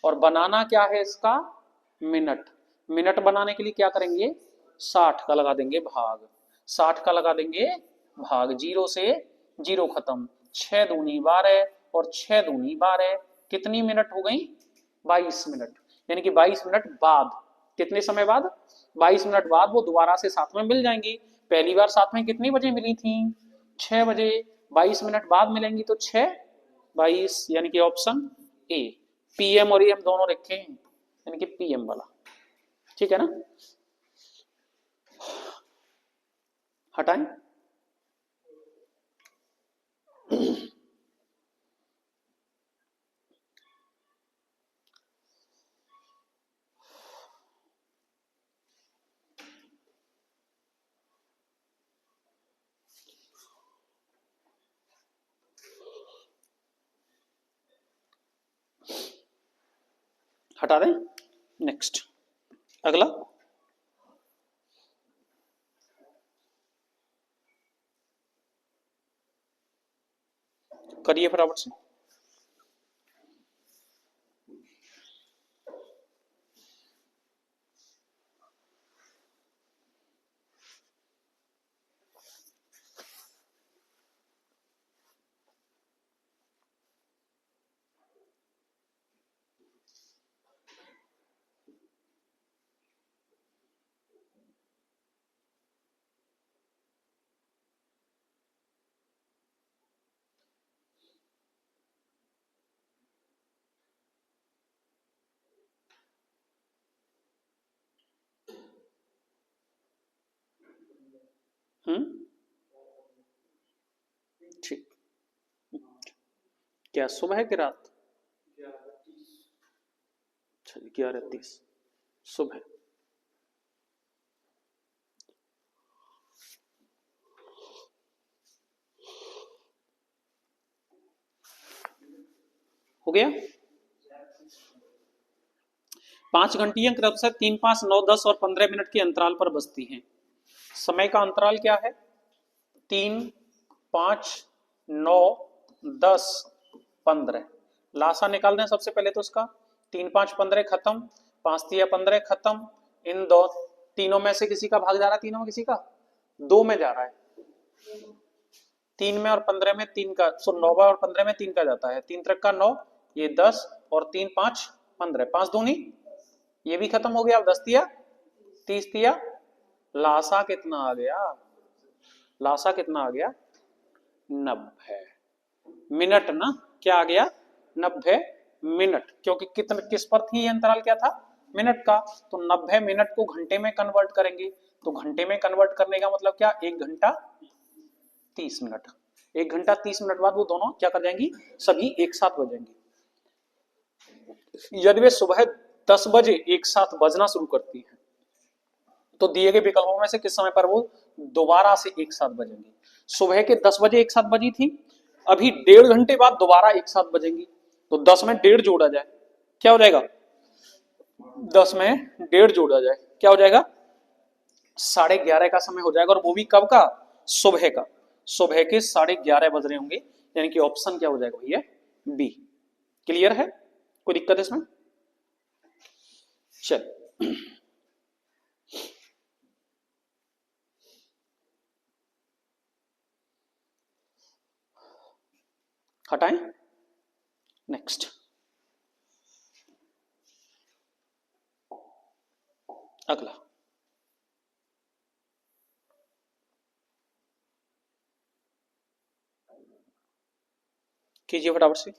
और बनाना क्या है इसका? मिनट। मिनट बनाने के लिए क्या करेंगे? 60 का लगा देंगे भाग, 60 का लगा देंगे भाग, जीरो से जीरो खत्म। 6 दूनी 12 और 6 दूनी 12, कितनी मिनट हो गई? 22 मिनट। यानी कि 22 मिनट बाद, कितने समय बाद? 22 मिनट बाद वो दोबारा से साथ में मिल जाएंगी। पहली बार साथ में कितनी बजे मिली थी? 6 बजे। 22 मिनट बाद मिलेंगी तो 6 22, यानी कि ऑप्शन ए। पीएम और एम दोनों रखे हैं, यानी कि पीएम वाला। ठीक है ना? हटाएं। हटा दें। नेक्स्ट अगला करिए फटाफट से। ठीक। क्या सुबह है कि रात? 11:30 सुबह। हो गया। 5 घंटियां क्रमशः 3, 5, 9, 10 और 15 मिनट के अंतराल पर बजती हैं। समय का अंतराल क्या है? 3, 5, 9, 10, 15। लासा निकाल दें सबसे पहले तो उसका। 3, 5, 15 खत्म, 5 तिया 15 खत्म। इन दो तीनों में से किसी का भाग जा रहा है? तीनों में किसी का? 2 में जा रहा है। 3 में और 15 में 3 का, सो 9 और 15 में 3 का जाता है। 3 3 का 9, ये 10 और 3 5 15, 5 दूनी, ये भी खत्म हो गया। 10 दिया 30 दिया, लासा कितना आ गया? लासा कितना आ गया? 90 मिनट ना। क्या आ गया? 90 मिनट, क्योंकि कितने किस पर थी ये अंतराल, क्या था? मिनट का। तो 90 मिनट को घंटे में कन्वर्ट करेंगे, तो घंटे में कन्वर्ट करने का मतलब क्या? 1 घंटा 30 मिनट। 1 घंटा 30 मिनट बाद वो दोनों क्या कर जाएंगी? सभी एक साथ बजेंगी। यदि वे सुबह 10 बजे एक साथ बजना शुरू करती है, तो दिए गए विकल्पों में से किस समय पर वो दोबारा से एक साथ बजेंगी? सुबह के 10 बजे एक साथ बजी थी, अभी 1.5 घंटे बाद दोबारा एक साथ बजेंगी। तो 10 में 1.5 जोड़ा जाए, क्या हो जाएगा? 10 में 1.5 जोड़ा जाए, क्या हो जाएगा? 11:30 का समय हो जाएगा। और वो भी कब का? सुबह का। सुबह के 11:30 बज रहे होंगे, यानी कि ऑप्शन क्या हो जाएगा भैया? बी। क्लियर है? कोई दिक्कत है इसमें? चल हटाएं। नेक्स्ट अगला। कीजिए फटाफट से।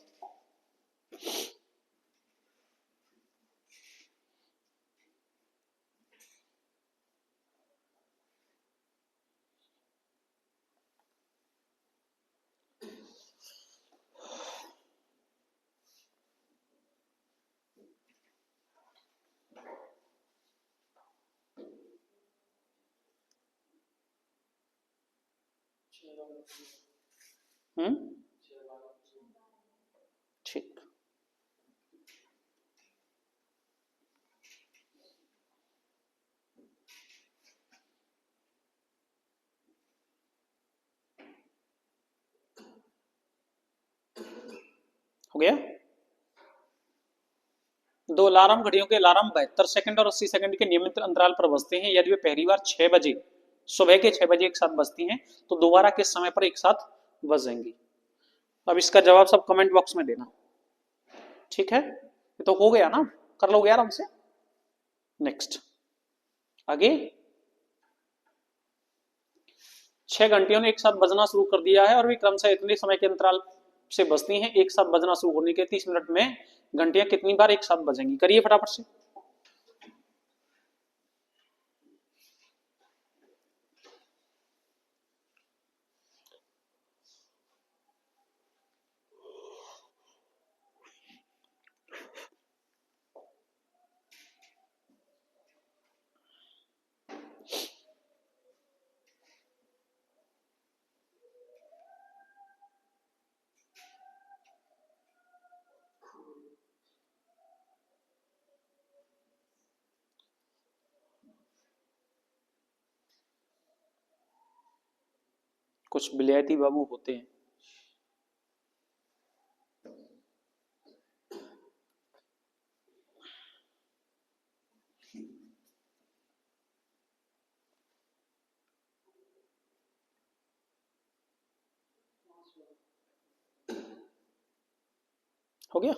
ठीक। हो गया। दो अलार्म घड़ियों के अलार्म 72 सेकंड और 80 सेकंड के नियमित अंतराल पर बजते हैं। यदि वे पहली बार 6 बजे, सुबह के 6 बजे एक साथ बजती हैं, तो दोबारा किस समय पर एक साथ बजेंगी? अब इसका जवाब सब कमेंट बॉक्स में देना। ठीक है, ये तो हो गया ना, कर लोगे आराम से। नेक्स्ट आगे। 6 घंटियों ने एक साथ बजना शुरू कर दिया है और वे क्रमशः इतने समय के अंतराल से बजती हैं। एक साथ बजना शुरू होने के 30 मिनट में घंटियां कितनी बार एक साथ बजेंगी? करिए फटाफट से। कुछ विलायती बाबू होते हैं। हो गया।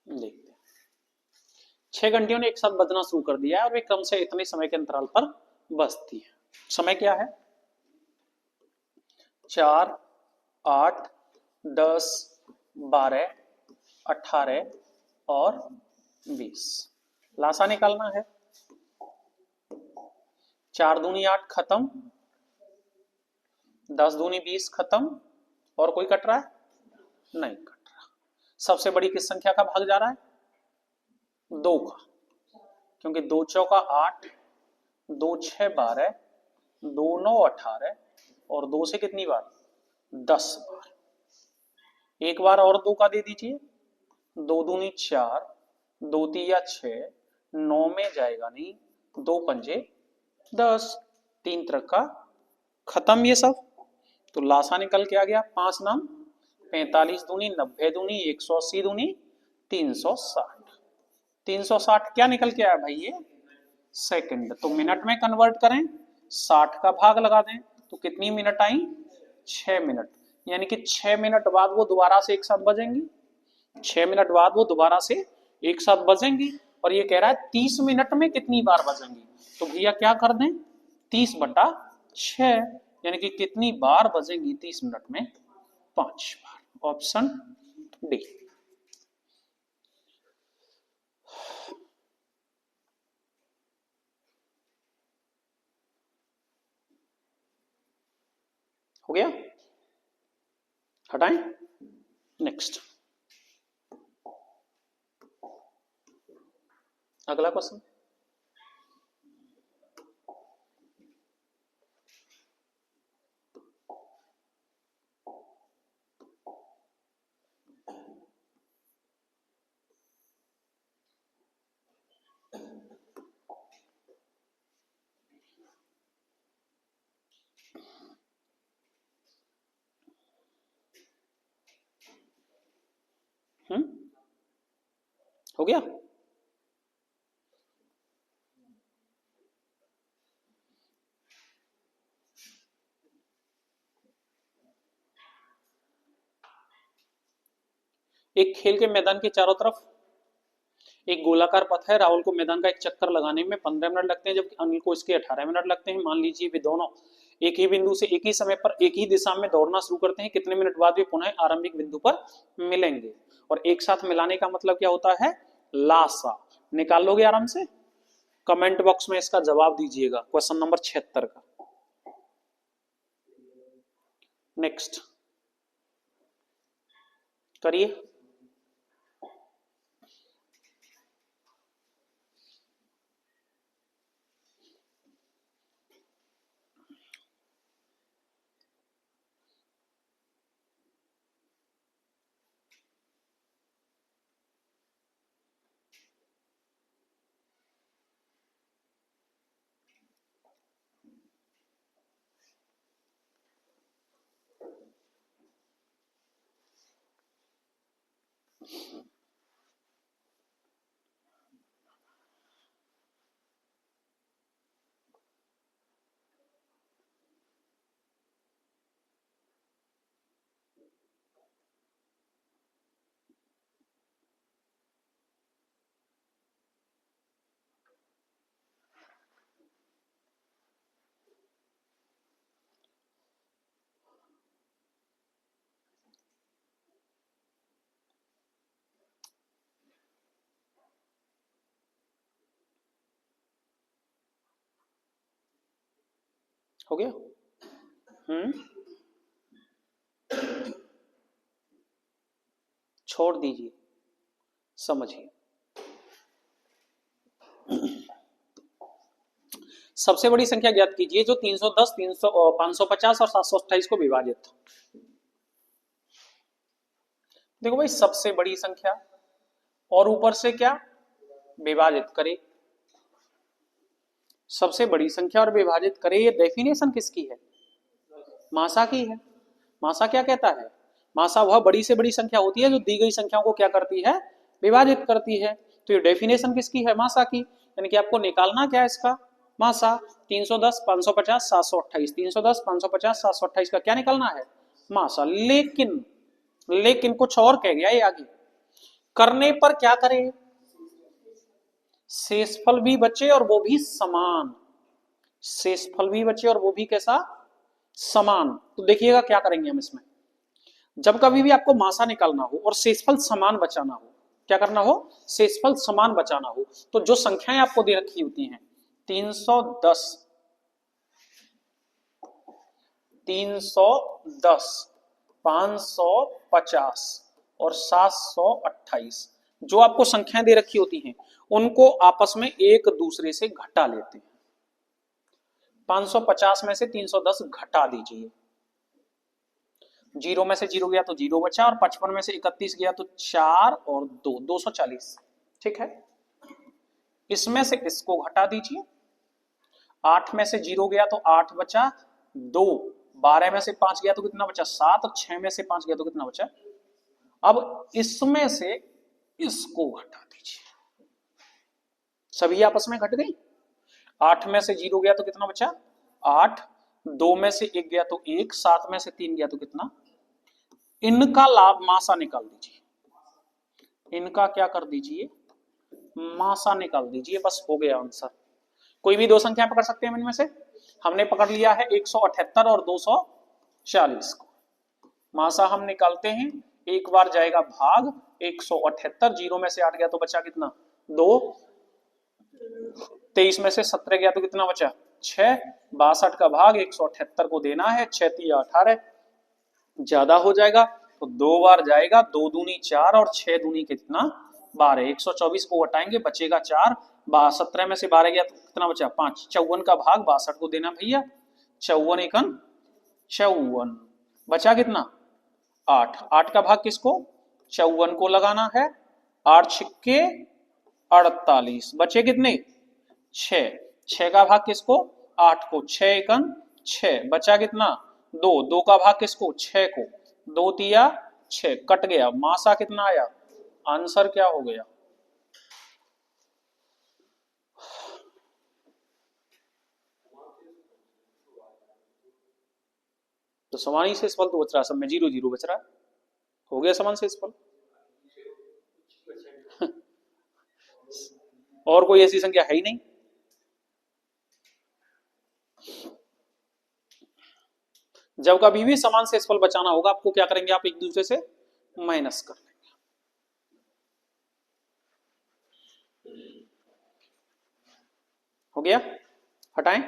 देखते हैं। 6 घंटियों ने एक साथ बजना शुरू कर दिया है और वे क्रम से इतने समय के अंतराल पर बजती है। समय क्या है? 4 8 10 12 18 और 20। लासा निकालना है। 4 दूनी 8 खत्म, 10 दूनी 20 खत्म, और कोई कट रहा है? नहीं कट रहा। सबसे बड़ी किस संख्या का भाग जा रहा है? 2 का, क्योंकि 2 चौका 8, 2 6 12, 2 9 18 और 2 से कितनी बार? 10 बार। एक बार और 2 का दे दीजिए। 2 दूनी 4, 2 तिया 6, 9 में जाएगा नहीं, 2 पंजे 10, 3 तरक्का खत्म ये सब। तो लासा निकल के आ गया 5 नाम 45 दूनी 90 दूनी 180 दूनी 360। 360 क्या निकल के आया भाई ये सेकंड। तो मिनट में कन्वर्ट करें, 60 का भाग लगा दें तो कितनी मिनट आई 6 मिनट। यानी कि 6 मिनट बाद वो दोबारा से एक साथ बजेंगी, 6 मिनट बाद वो दोबारा से एक साथ बजेंगी। और ये कह रहा है 30 मिनट में कितनी बार बजेंगी, तो भैया क्या कर दें 30/6, यानी कि कितनी बार बजेंगी 30 मिनट में 5 बार। Option D. हो गया, हटाएं। नेक्स्ट अगला क्वेश्चन। हो गया। एक खेल के मैदान के चारों तरफ एक गोलाकार पथ है। राहुल को मैदान का एक चक्कर लगाने में 15 मिनट लगते हैं, जबकि अनिल को इसके 18 मिनट लगते हैं। मान लीजिए वे दोनों एक ही बिंदु से एक ही समय पर एक ही दिशा में दौड़ना शुरू करते हैं, कितने मिनट बाद वे पुनः आरंभिक बिंदु पर मिलेंगे। और एक साथ मिलाने का मतलब क्या होता है, लासा। निकाल लोगे आराम से, कमेंट बॉक्स में इसका जवाब दीजिएगा क्वेश्चन नंबर 76 का। नेक्स्ट करिए। हो गया। छोड़ दीजिए, समझिए। सबसे बड़ी संख्या ज्ञात कीजिए जो 310, 550 और 728 को विभाजित। देखो भाई, सबसे बड़ी संख्या और ऊपर से क्या विभाजित करे, सबसे बड़ी संख्या और विभाजित करे। ये डेफिनेशन किसकी है, मासा की है। मासा क्या कहता है, मासा वह बड़ी से बड़ी संख्या होती है जो दी गई संख्याओं को क्या करती है, विभाजित करती है। तो ये डेफिनेशन किसकी है, मासा की। यानी कि आपको निकालना क्या है इसका मासा। 310, 550, 728, 310, 550, 728 का क्या निकालना है, मासा। लेकिन कुछ और कह गया ये आगे, करने पर क्या करें, शेषफल भी बचे और वो भी समान। शेषफल भी बचे और वो भी कैसा, समान। तो देखिएगा क्या करेंगे हम इसमें, जब कभी भी आपको मासा निकालना हो और शेषफल समान बचाना हो, क्या करना हो, शेषफल समान बचाना हो, तो जो संख्याएं आपको दे रखी होती हैं 310, 550 और 728, जो आपको संख्याएं दे रखी होती हैं उनको आपस में एक दूसरे से घटा लेते हैं। 550 में से 310 घटा दीजिए, 0 में से 0 गया तो 0 बचा, और 55 में से 31 गया तो 4 और 2, 240। ठीक है, इसमें से इसको घटा दीजिए। 8 में से 0 गया तो 8 बचा, 2, 12 में से 5 गया तो कितना बचा 7, और 6 में से 5 गया तो कितना बचा। अब इसमें से इसको घटा दीजिए, सभी आपस में घट गई। 8 में से 0 गया तो कितना बचा 8, 2 में से 1 गया तो 1, 7 में से 3 गया तो कितना, इनका लाभ मासा निकाल दीजिए, इनका क्या कर दीजिए मासा निकाल दीजिए, बस हो गया आंसर। कोई भी दो संख्या पकड़ सकते हैं इनमें से, हमने पकड़ लिया है 178 और 240 को, मासा हम निकालते हैं, एक बार जाएगा भाग 178, 0 में से 8 गया तो बचा कितना 2, 23 में से 17 गया तो कितना बचा 6, 62 का भाग 178 को देना है, 6 3 18, ज्यादा हो जाएगा तो 2 बार जाएगा, 2 दूनी 4 और 6 दूनी कितना 12, 124 को हटाएंगे बचेगा 4, 17 में से 12 गया तो कितना बचा 5, 54 का भाग 62 को देना भैया, 54 एकन 54, बचा कितना 8, 8 का भाग किसको 54 को लगाना है, 8 छिक्के 48, बचे कितने 6, 6 का भाग किसको 8 को, 6 एकन 6, बचा कितना 2, 2 का भाग किसको 6 को, 2 तिया 6, कट गया, मासा कितना आया, आंसर क्या हो गया, तो समान शेष फल तो बच रहा, सब में 0 0 बच रहा है, हो गया समान शेष फल। और कोई ऐसी संख्या है ही नहीं। जब कभी भी समान शेषफल बचाना होगा आपको क्या करेंगे, आप एक दूसरे से माइनस कर लेंगे। हो गया, हटाएं,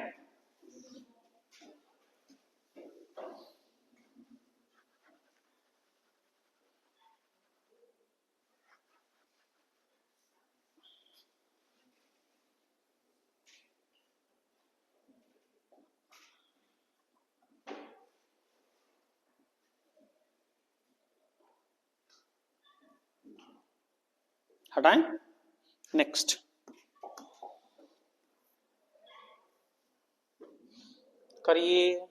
हटाएं, नेक्स्ट करिए,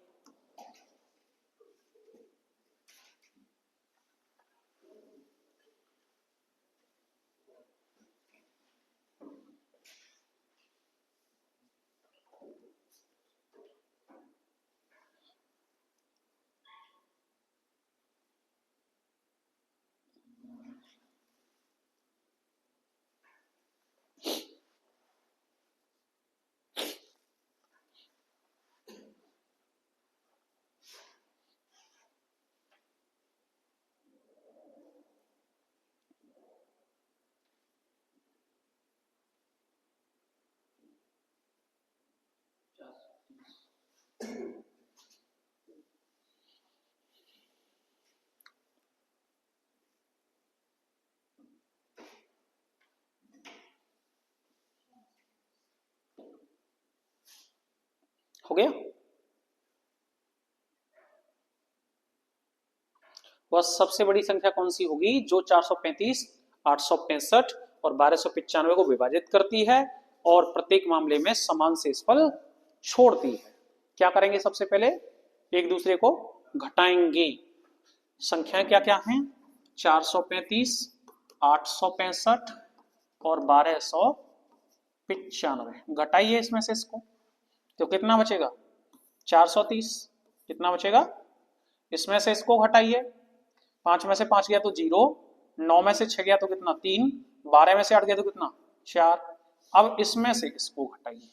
हो गया। वह सबसे बड़ी संख्या कौन सी होगी जो 435, 865 और 1295 को विभाजित करती है और प्रत्येक मामले में समान शेषफल छोड़ती है। क्या करेंगे, सबसे पहले एक दूसरे को घटाएंगे, संख्याएं क्या क्या हैं 435, 865 और 1295, घटाइए इसमें से इसको, तो कितना बचेगा 430, कितना बचेगा, इसमें से इसको घटाइए, 5 में से 5 गया तो 0, 9 में से 6 गया तो कितना 3, 12 में से 8 गया तो कितना 4, अब इसमें से इसको घटाइए,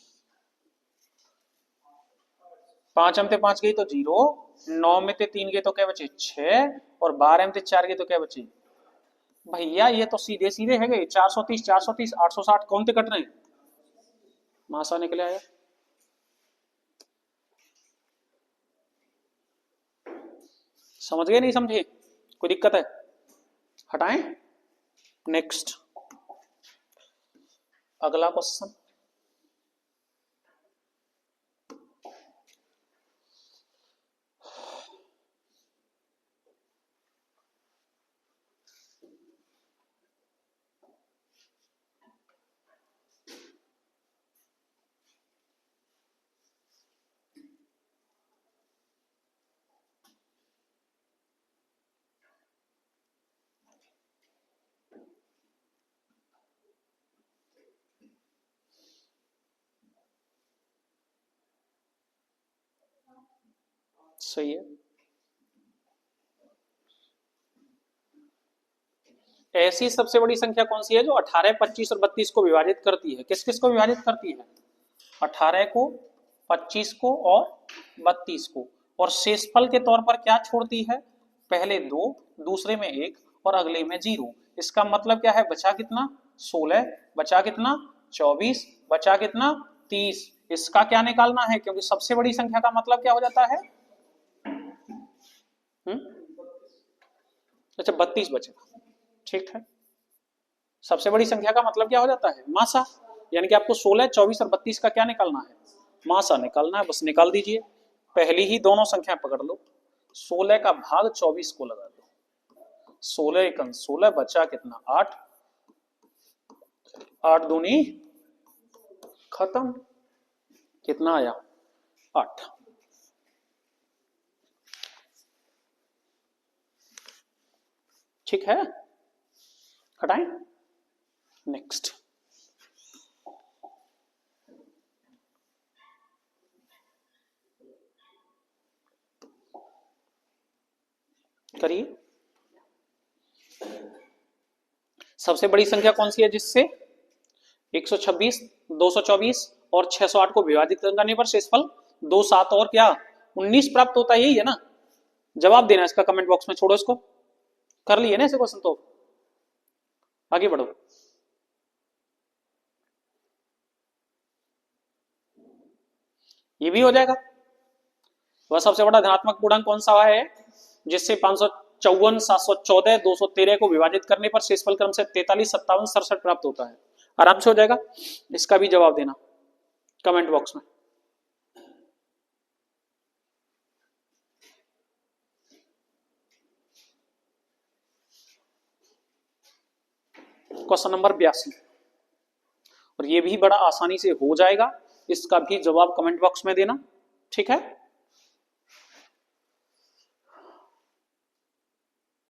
5 में से 5 गई तो 0, 9 में से 3 गए तो क्या बचे 6 और 12 में से 4 गए तो क्या बचे, भैया ये तो सीधे सीधे है गए 430, 430, 860 कौन से कट रहे हैं, मासा निकले आया। समझ गए नहीं समझे, कोई दिक्कत है, हटाएं, नेक्स्ट अगला क्वेश्चन, सही है। ऐसी सबसे बड़ी संख्या कौन सी है जो 18, 25 और 32 को विभाजित करती है? किस किस को विभाजित करती है? 18 को, 25 को और 32 को। और शेषफल के तौर पर क्या छोड़ती है? पहले 2, दूसरे में 1 और अगले में 0। इसका मतलब क्या है? बचा कितना? 16। बचा कितना? 24। बचा कितना? 30। इसका क्या निकालना है? क्योंकि सबसे बड़ी संख्या का मतलब क्या हो जाता है? अच्छा 32 बचेगा, ठीक है। सबसे बड़ी संख्या का मतलब क्या हो जाता है? मासा। यानी कि आपको 16, 24 और 32 का क्या निकालना है? मासा निकालना है। बस निकाल दीजिए। पहली ही दोनों संख्या पकड़ लो। 16 का भाग 24 को लगा दो। 16 एकम 16, बचा कितना? 8। 8 दूनी खत्म। कितना आया? 8। ठीक है, हटाएं। नेक्स्ट करिए। सबसे बड़ी संख्या कौन सी है जिससे 126, 224 और 608 को विभाजित करने पर शेषफल 2, 7 और क्या 19 प्राप्त होता है? यही है ना? जवाब देना इसका कमेंट बॉक्स में। छोड़ो इसको, कर लिए ना ऐसे क्वेश्चन तो आगे बढ़ो। ये भी हो जाएगा। वह सबसे बड़ा धनात्मक पूर्णांक कौन सा है जिससे 554, 714, 213 को विभाजित करने पर शेषफल क्रम से 43, 57, 67 प्राप्त होता है? आराम से हो जाएगा। इसका भी जवाब देना कमेंट बॉक्स में। क्वेश्चन नंबर 82, और ये भी बड़ा आसानी से हो जाएगा। इसका भी जवाब कमेंट बॉक्स में देना, ठीक है।